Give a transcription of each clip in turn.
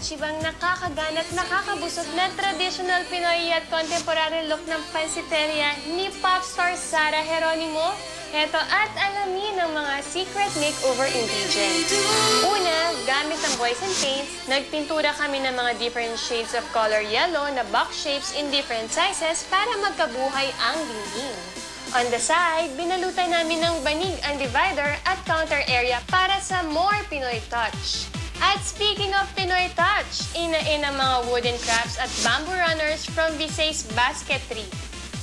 na-achieve ang nakakaganat, nakakabusog na traditional Pinoy at contemporary look ng pansiteria ni popstar Sara Geronimo. Heto at alamin ang mga secret makeover ingredients. Una, gamit ang boys and paints, nagpintura kami ng mga different shades of color yellow na box shapes in different sizes para magkabuhay ang dingding. On the side, binalutan namin ng banig ang divider at counter area para sa more Pinoy touch. At speaking of Pinoy touch, inain ang mga wooden crafts at bamboo runners from Visay's basketry.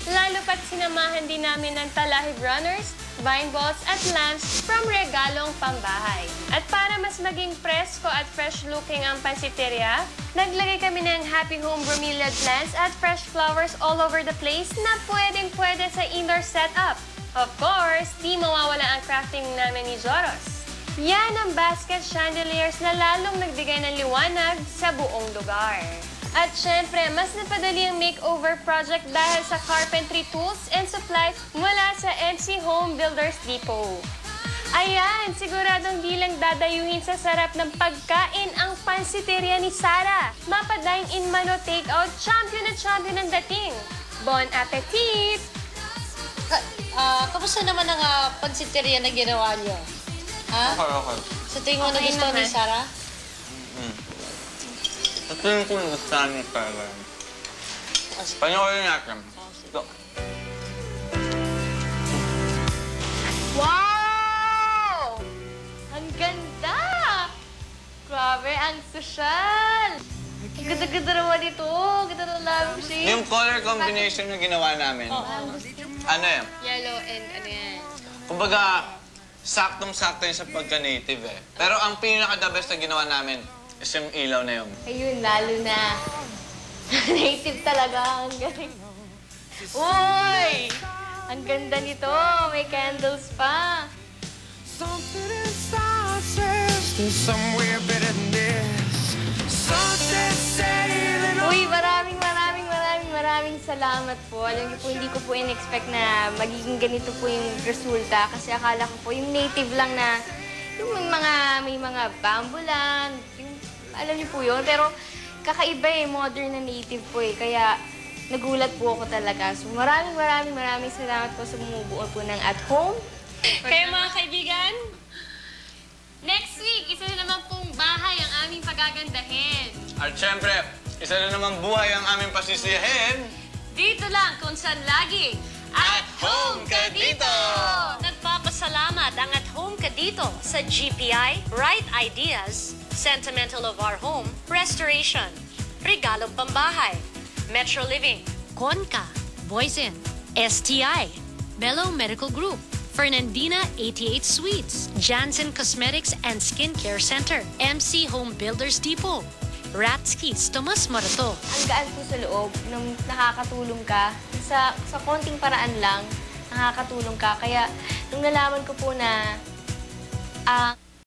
Lalo pat sinamahan din namin ng talahib runners, vine balls at lamps from regalong pambahay. At para mas maging presko at fresh looking ang pansiteria, naglagay kami ng Happy Home bromeliad plants at fresh flowers all over the place na pwedeng-pwede sa indoor setup. Of course, di mawawala ang crafting namin ni Zoros. Yan ang basket chandeliers na lalong nagbigay ng liwanag sa buong lugar. At syempre, mas napadali ang makeover project dahil sa carpentry tools and supplies mula sa MC Home Builders Depot. Ayan, siguradong di lang dadayuhin sa sarap ng pagkain ang pansiteria ni Sara. Mapa-dine-in man o take-out, champion na champion ang dating. Bon appetit! Kamusta naman ang pansiteria na ginawa niyo? Ha? Okay. Sa tingin mo Okay nagustuhan ni naman. Sara? Sa tingin ko nagustuhan niyo talaga. Panoorin natin. Ito. Wow! Ang ganda! Grabe, ang sosyal! Ang ganda-ganda naman ito. Ganda ng love shape. Yung color combination na ginawa namin, ano yan? Yellow and ano yan. Kumbaga, saktong-sakto yun sa pagka-native eh. Pero ang pinaka-the best na ginawa namin is yung ilaw na yun. Ayun, lalo na. Native talaga. Ang galing. Uy! Ang ganda nito. May candles pa. Something inside says there's somewhere better than this. Something saying Uy, maraming salamat po. Alam niyo po, hindi ko po in-expect na magiging ganito po yung resulta. Kasi akala ko po yung native lang na, yung may mga bamboo lang. Yung, alam niyo po yun. Pero kakaiba eh, modern na native po eh. Kaya nagulat po ako talaga. So maraming salamat po sa bumubuo po ng At Home. Kaya mga kaibigan, next week, isa na naman pong bahay ang aming pagagandahin. At syempre, isa na naman buhay ang aming pasisiyahin. Dito lang kung saan lagi At Home Ka Dito! Nagpapasalamat ang At Home Ka Dito sa GPI, Right Ideas, Sentimental of Our Home, Restoration, Regalong Pambahay, Metro Living, Conca, Boysen, STI, Bello Medical Group, Fernandina 88 Suites, Janssen Cosmetics and Skincare Center, MC Home Builders Depot, Ratskis, Tomas Morato. Ang gaan po sa loob, nung nakakatulong ka, sa konting paraan lang, nakakatulong ka. Kaya nung nalaman ko po na